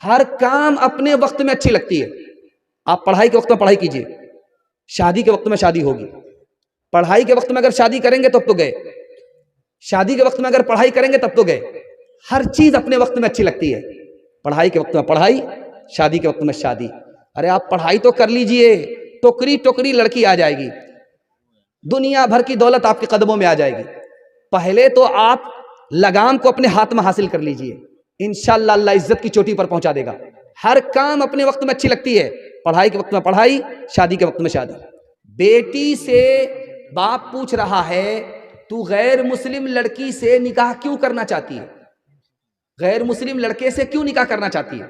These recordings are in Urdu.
ہر کام اپنے وقت میں اچھی لگتی ہے. آپ پڑھائی کے وقت میں پڑھائی کیجیے، شادی کے وقت میں شادی ہوگی. پڑھائی کے وقت میں اگر شادی کریں گے تب تو گئے، شادی کے وقت میں اگر پڑھائی کریں گے تب تو گئے. ہر چیز اپنے وقت میں اچھی لگتی ہے. پڑھائی کے وقت میں پڑھائی، شادی کے وقت میں شادی. ارے آپ پڑھائی تو کر لیجئے، ٹوکری ٹوکری لڑکی آ جائے گی، دنیا بھر کی دولت آپ کے قدموں میں آ جائے گی. پہلے تو آپ لگام کو اپنے ہاتھ میں حاصل کر لیجئے، انشاءاللہ اللہ عزت کی چوٹی پر پہنچا دے گا. ہر کام اپنے وقت میں اچھی لگتی ہے. پڑھائی کے وقت میں پڑھائی، شادی کے وقت میں شادی. بیٹی سے باپ پوچھ رہا ہے تو غیر مسلم لڑکی سے نکاح کیوں کرنا چاہتی ہے؟ غیر مسلم لڑکے سے کیوں نکاح کرنا چاہتی ہے؟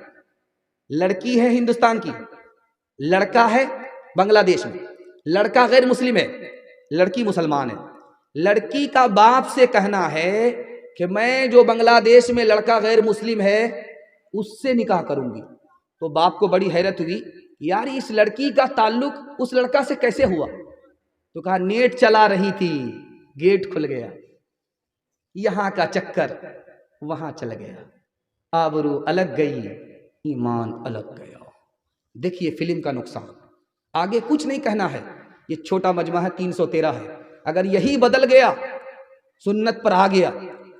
لڑکی ہے ہندوستان کی، لڑکا ہے بنگلہ دیش میں. لڑکا غیر مسلم ہے، لڑکی مسلمان ہے. لڑکی کا باپ سے کہنا ہے کہ میں جو بنگلہ دیش میں لڑکا غیر مسلم ہے اس سے نکاح کروں گی. تو باپ کو بڑی حیرت ہوئی، یار اس لڑکی کا تعلق اس لڑکا سے کیسے ہوا؟ تو کہا نیٹ چلا رہی تھی، گیٹ کھل گیا، یہاں کا چکر وہاں چل گیا، آبرو الگ گئی، ایمان الگ گیا. دیکھیے فلم کا نقصان. آگے کچھ نہیں کہنا ہے، یہ چھوٹا مجمع ہے، 313 ہے. اگر یہی بدل گیا، سنت پر آ گیا،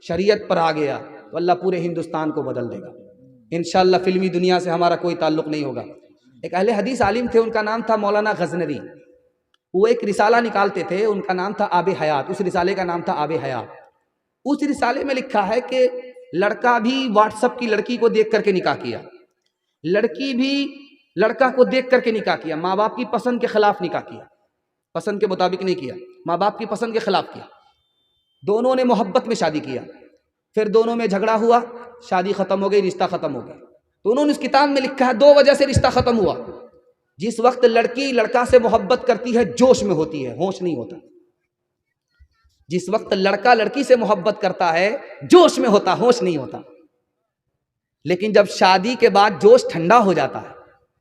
شریعت پر آ گیا، تو اللہ پورے ہندوستان کو بدل دے گا. انشاءاللہ فلمی دنیا سے ہمارا کوئی تعلق نہیں ہوگا. ایک اہل حدیث عالم تھے، ان کا نام تھا مولانا غزنوی. وہ ایک رسالہ نکالتے تھے، ان کا نام تھا آب حیات. اس رسالے کا نام تھا آب حیات. اس رسالے میں لکھا ہے کہ لڑکا بھی واٹس اپ کی لڑکی کو دیکھ کر کے نکاح کیا، لڑکی بھی لڑکا کو دیکھ کر کے نکاح کیا. ماں باپ کی پسند کے خلاف نکاح کیا، پسند کے مطابق نہیں کیا، ماں باپ کی پسند کے خلاف کیا. دونوں نے محبت میں شادی کیا، پھر دونوں میں جھگڑا ہوا، شادی ختم ہو گئی، رشتہ ختم ہو گیا. تو انہوں نے اس کتاب میں لکھا ہے 2 وجہ سے رشتہ ختم ہوا. جس وقت لڑکی لڑکا سے محبت کرتی ہے جوش میں ہوتی ہے، ہوش نہیں ہوتا. جس وقت لڑکا لڑکی سے محبت کرتا ہے جوش میں ہوتا، ہوش نہیں ہوتا. لیکن جب شادی کے بعد جوش ٹھنڈا ہو جاتا ہے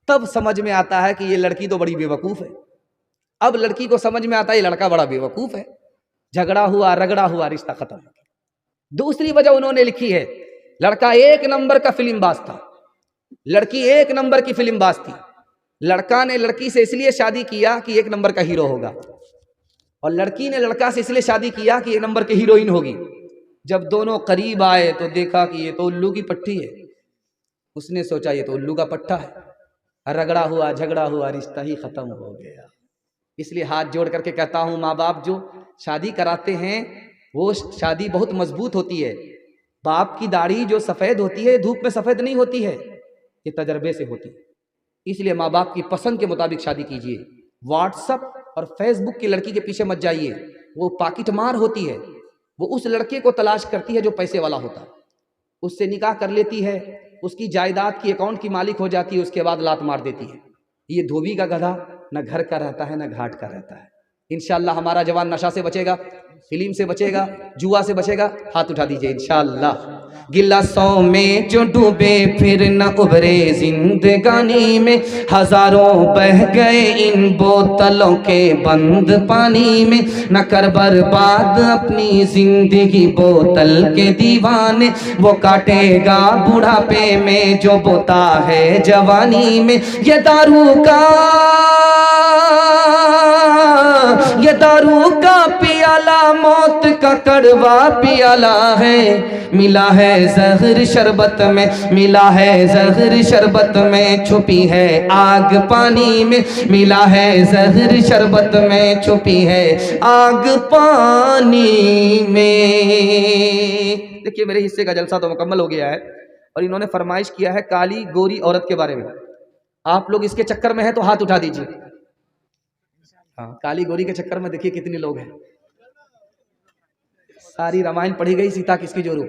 تب سمجھ میں آتا ہے کہ یہ لڑکی تو بڑی بیوقوف ہے. اب لڑکی کو سمجھ میں آتا ہے یہ لڑکا بڑا بیوقوف ہے. جھگڑا ہوا، رگڑا ہوا، رشتہ ختم. دوسری وجہ انہوں نے لکھی ہے، لڑکا 1 نمبر کا فلم باز تھا، لڑکی 1 نمبر کی فلم باز تھی. لڑکا نے لڑکی سے اس لیے شادی کیا کہ 1 نمبر کا ہیرو ہوگا، اور لڑکی نے لڑکا سے اس لیے شادی کیا کہ 1 نمبر کی ہیروئن ہوگی. جب دونوں قریب آئے تو دیکھا کہ یہ تو الو کی پٹھی ہے. اس نے سوچا یہ تو الو کا پٹھا ہے، رگڑا ہوا، جھگڑا ہوا، رشتہ ہی ختم ہو گیا. اس لیے ہاتھ جوڑ کر کے کہتا ہوں، ماں باپ جو شادی کراتے ہیں وہ شادی بہت مضبوط ہوتی ہے. باپ کی داڑھی جو سفید ہوتی ہے دھوپ میں سفید نہیں ہوتی ہے، یہ تجربے سے ہوتی ہے. اس لیے ماں باپ کی پسند کے مطابق شادی کیجیے. واٹس اپ اور فیس بک کی لڑکی کے پیچھے مت جائیے، وہ پاکٹ مار ہوتی ہے. وہ اس لڑکے کو تلاش کرتی ہے جو پیسے والا ہوتا ہے، اس سے نکاح کر لیتی ہے، اس کی جائیداد کی اکاؤنٹ کی مالک ہو جاتی ہے، اس کے بعد لات مار دیتی ہے. یہ دھوبی کا گدھا نہ گھر کا رہتا ہے نہ گھاٹ کا رہتا ہے. انشاءاللہ ہمارا جوان نشہ سے بچے گا، فلم سے بچے گا، جوا سے بچے گا. ہاتھ اٹھا دیجئے انشاءاللہ. گلاسوں میں جو ڈوبے پھر نہ ابھرے زندگانی میں، ہزاروں بہہ گئے ان بوتلوں کے بند پانی میں. نہ کر برباد اپنی زندگی بوتل کے دیوانے، وہ کاٹے گا بڑھاپے میں جو بوتا ہے جوانی میں. یہ دارو کا پیالہ موت کا کڑوا پیالہ ہے. ملا ہے زہر شربت میں، ملا ہے زہر شربت میں، چھپی ہے آگ پانی میں. ملا ہے زہر شربت میں، چھپی ہے آگ پانی میں. دیکھیے میرے حصے کا جلسہ تو مکمل ہو گیا ہے، اور انہوں نے فرمائش کیا ہے کالی گوری عورت کے بارے میں. آپ لوگ اس کے چکر میں ہیں تو ہاتھ اٹھا دیجیے. ہاں، کالی گوری کے چکر میں دیکھیے کتنے لوگ ہیں. ساری رامائن پڑھی گئی، سیتا کس کی جورو.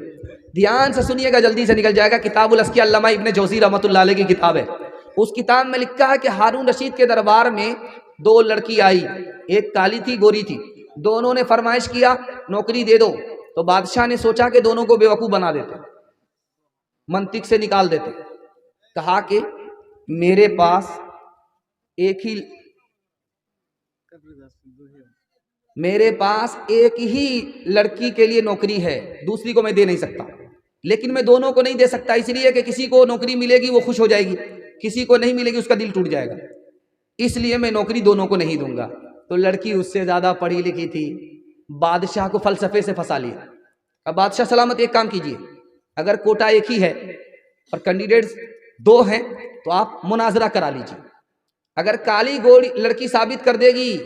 دھیان سے سنیے گا، جلدی سے نکل جائے گا. کتاب الاسقیاء علامہ ابن جوزی رحمۃ اللہ علیہ کی کتاب ہے. اس کتاب میں لکھا ہے کہ ہارون رشید کے دربار میں 2 لڑکی آئی، ایک کالی تھی، گوری تھی. دونوں نے فرمائش کیا نوکری دے دو. تو بادشاہ نے سوچا کہ دونوں کو بیوقوف بنا دیتے، منطق سے نکال دیتے. کہا کہ میرے پاس ایک ہی لڑکی کے لیے نوکری ہے، دوسری کو میں دے نہیں سکتا. لیکن میں دونوں کو نہیں دے سکتا، اس لیے کہ کسی کو نوکری ملے گی وہ خوش ہو جائے گی، کسی کو نہیں ملے گی اس کا دل ٹوٹ جائے گا، اس لیے میں نوکری دونوں کو نہیں دوں گا۔ تو لڑکی اس سے زیادہ پڑھی لکھی تھی، بادشاہ کو فلسفے سے پھنسا لیا۔ اب بادشاہ سلامت ایک کام کیجئے، اگر کوٹا ایک ہی ہے اور کینڈیڈیٹس 2 ہیں تو آپ مناظرہ کرا لیجئے، اگر کالی گوری لڑکی ثابت کر دے گی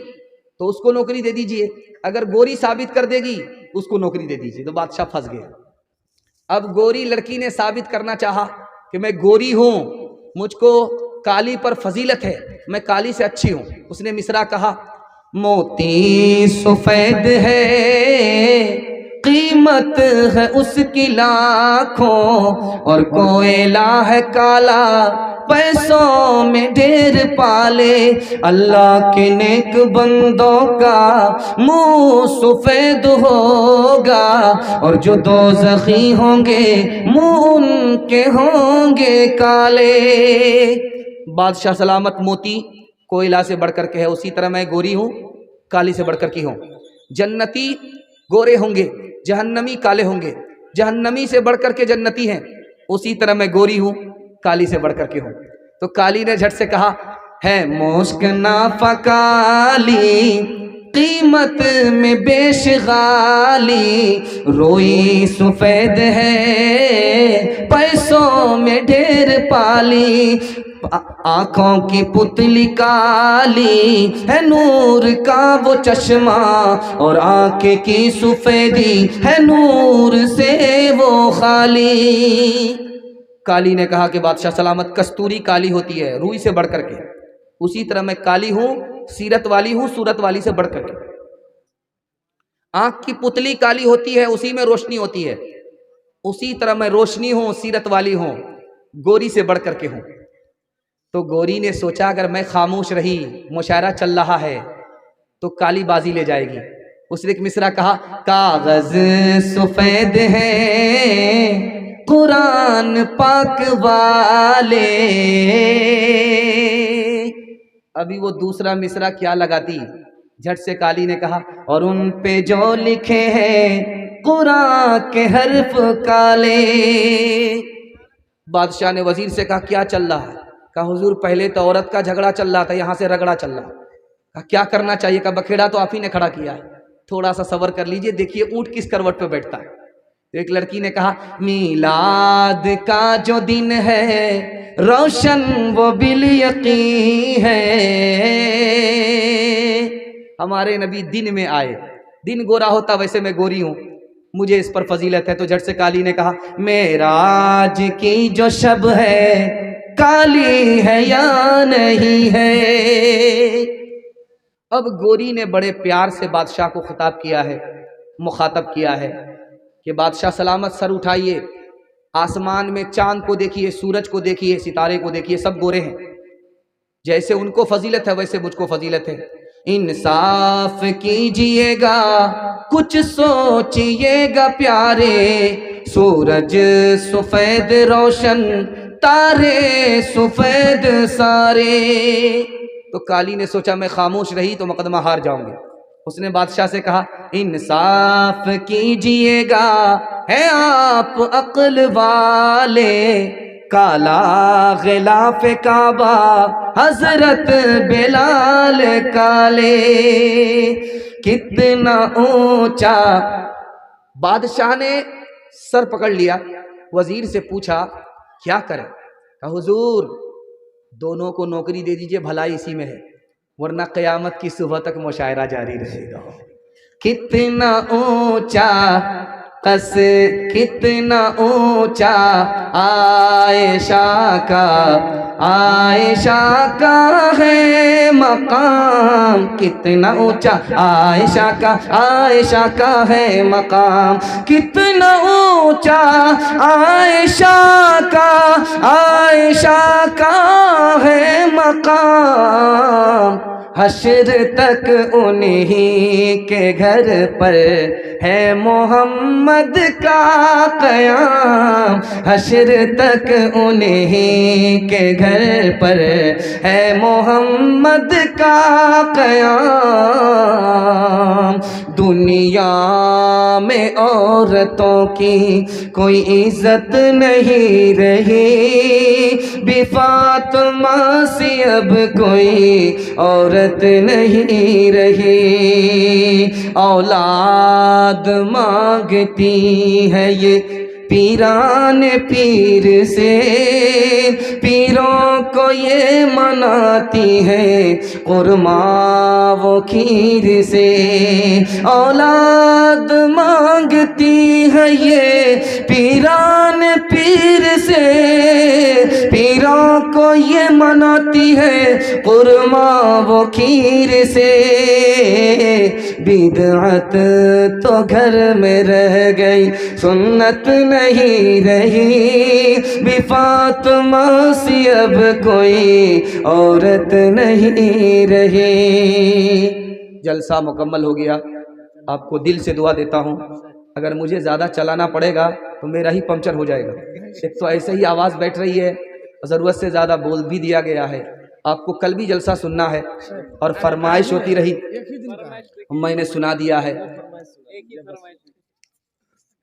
تو اس کو نوکری دے دیجئے، اگر گوری ثابت کر دے گی اس کو نوکری دے دیجئے۔ تو بادشاہ پھنس گیا۔ اب گوری لڑکی نے ثابت کرنا چاہا کہ میں گوری ہوں، مجھ کو کالی پر فضیلت ہے، میں کالی سے اچھی ہوں۔ اس نے مصرع کہا، موتی سفید ہے قیمت ہے اس کی لاکھوں، اور کوئلہ ہے کالا پیسوں میں ڈھیر پالے، اللہ کے نیک بندوں کا منہ سفید ہوگا، اور جو دوزخی ہوں گے منہ ان کے ہوں گے کالے۔ بادشاہ سلامت موتی کوئلہ سے بڑھ کر کے ہے، اسی طرح میں گوری ہوں کالی سے بڑھ کر کی ہوں۔ جنتی گورے ہوں گے، جہنمی کالے ہوں گے، جہنمی سے بڑھ کر کے جنتی ہیں، اسی طرح میں گوری ہوں کالی سے بڑھ کر کے ہوں۔ تو کالی نے جھٹ سے کہا، ہے مشک نافع کالی قیمت میں بیش غالی، روئی سفید ہے پیسوں میں ڈھیر پالی، آنکھوں کی پتلی کالی ہے نور کا وہ چشمہ، اور آنکھ کی سفیدی ہے نور سے وہ خالی۔ کالی نے کہا کہ بادشاہ سلامت کستوری کالی ہوتی ہے روئی سے بڑھ کر کے، اسی طرح میں کالی ہوں سیرت والی ہوں صورت والی سے بڑھ کر کے۔ آنکھ کی پتلی کالی ہوتی ہے اسی میں روشنی ہوتی ہے، اسی طرح میں روشنی ہوں سیرت والی ہوں گوری سے بڑھ کر کے ہوں۔ تو گوری نے سوچا اگر میں خاموش رہی، مشاعرہ چل رہا ہے تو کالی بازی لے جائے گی۔ اس نے ایک مصرع کہا، کاغذ سفید ہے قرآن پاک والے، ابھی وہ دوسرا مصرع کیا لگاتی، جھٹ سے کالی نے کہا، اور ان پہ جو لکھے ہیں قرآن کے حرف کالے۔ بادشاہ نے وزیر سے کہا کیا چل رہا ہے؟ کہا حضور پہلے تو عورت کا جھگڑا چل رہا تھا، یہاں سے رگڑا چل رہا ہے۔ کہا کیا کرنا چاہیے؟ کہا بکھیڑا تو آپ ہی نے کھڑا کیا ہے، تھوڑا سا صبر کر لیجئے، دیکھیے اونٹ کس کروٹ پہ بیٹھتا ہے۔ ایک لڑکی نے کہا، میلاد کا جو دن ہے روشن وہ بالیقین ہے، ہمارے نبی دن میں آئے، دن گورا ہوتا ویسے میں گوری ہوں، مجھے اس پر فضیلت ہے۔ تو جھٹ سے کالی نے کہا، معراج کی جو شب ہے کالی ہے یا نہیں ہے؟ اب گوری نے بڑے پیار سے بادشاہ کو خطاب کیا ہے، مخاطب کیا ہے کہ بادشاہ سلامت سر اٹھائیے، آسمان میں چاند کو دیکھیے، سورج کو دیکھیے، ستارے کو دیکھیے، سب گورے ہیں، جیسے ان کو فضیلت ہے ویسے مجھ کو فضیلت ہے۔ انصاف کیجئے گا کچھ سوچئے گا پیارے، سورج سفید روشن تارے سفید سارے۔ تو کالی نے سوچا میں خاموش رہی تو مقدمہ ہار جاؤں گی، اس نے بادشاہ سے کہا، انصاف کیجئے گا، ہے آپ عقل والے، کالا غلاف کعبہ حضرت بلال کالے، کتنا اونچا۔ بادشاہ نے سر پکڑ لیا، وزیر سے پوچھا کیا کریں؟ کہا حضور دونوں کو نوکری دے دیجئے، بھلائی اسی میں ہے، ورنہ قیامت کی صبح تک مشاعرہ جاری رہے گا۔ کتنا اونچا کتنا اونچا عائشہ کا ہے مقام، کتنا اونچا عائشہ کا ہے مقام، کتنا اونچا عائشہ کا ہے مقام، حشر تک انہی کے گھر پر ہے محمد کا قیام، حشر تک انہی کے گھر پر ہے محمد کا قیام، دنیا میں عورتوں کی کوئی عزت نہیں رہی، بی فاطمہ سے اب کوئی عورت نہیں رہی، اولاد مانگتی ہے یہ پیران پیر سے، پیروں کو یہ مناتی ہے قرمہ و کھیر سے، اولاد مانگتی ہے یہ پیران پیر سے، پیروں کو یہ مناتی ہے قرمہ و کھیر سے، بدعت تو گھر میں رہ گئی سنت نہیں رہی، بی فاطمہ سے اب کوئی عورت نہیں رہی۔ جلسہ مکمل ہو گیا، آپ کو دل سے دعا دیتا ہوں، اگر مجھے زیادہ چلانا پڑے گا تو میرا ہی پنکچر ہو جائے گا، ایک تو ایسے ہی آواز بیٹھ رہی ہے، ضرورت سے زیادہ بول بھی دیا گیا ہے، آپ کو کل بھی جلسہ سننا ہے اور فرمائش ہوتی رہی، میں نے سنا دیا ہے،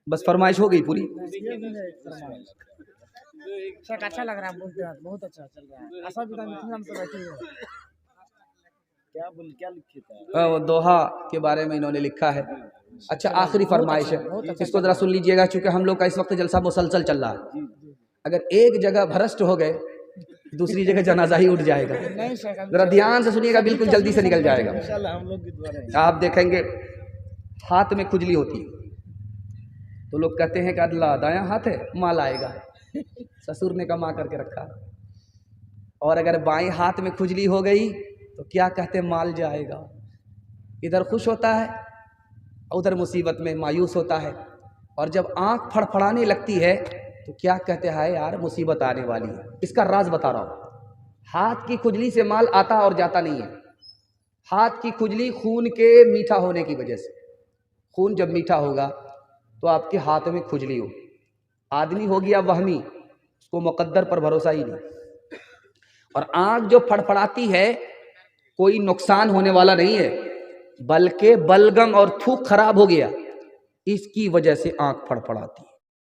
بس فرمائش ہو گئی پوری۔ اچھا لگ رہا ہے، بہت اچھا چل رہا ہے، ایسا بھی ہم سے بیٹھے ہوئے کیا لکھے تھا، وہ دوہا کے بارے میں انہوں نے لکھا ہے۔ اچھا آخری فرمائش ہے، اس کو ذرا سن لیجئے گا، چونکہ ہم لوگ کا اس وقت جلسہ مسلسل چل رہا ہے، اگر ایک جگہ بھرشٹ ہو گئے دوسری جگہ جنازہ ہی اٹھ جائے گا، ذرا دھیان سے سنیے گا، بالکل جلدی سے نکل جائے گا۔ آپ دیکھیں گے ہاتھ میں کھجلی ہوتی ہے تو لوگ کہتے ہیں کہ اللہ دایاں ہاتھ ہے مال آئے گا، سسر نے کما کر کے رکھا، اور اگر بائیں ہاتھ میں کھجلی ہو گئی تو کیا کہتے مال جائے گا، ادھر خوش ہوتا ہے ادھر مصیبت میں مایوس ہوتا ہے، اور جب آنکھ پھڑ پھڑانے لگتی ہے تو کیا کہتے ہیں یار مصیبت آنے والی ہے۔ اس کا راز بتا رہا ہوں، ہاتھ کی کھجلی سے مال آتا اور جاتا نہیں ہے، ہاتھ کی کھجلی خون کے میٹھا ہونے کی وجہ سے، خون جب میٹھا ہوگا تو آپ کے ہاتھ میں کھجلی ہو، آدمی ہو گیا وہمی، اس کو مقدر پر بھروسہ ہی نہیں، اور آنکھ جو پھڑپھڑاتی ہے کوئی نقصان ہونے والا نہیں ہے، بلکہ بلغم اور تھوک خراب ہو گیا، اس کی وجہ سے آنکھ پھڑپھڑاتی ہے۔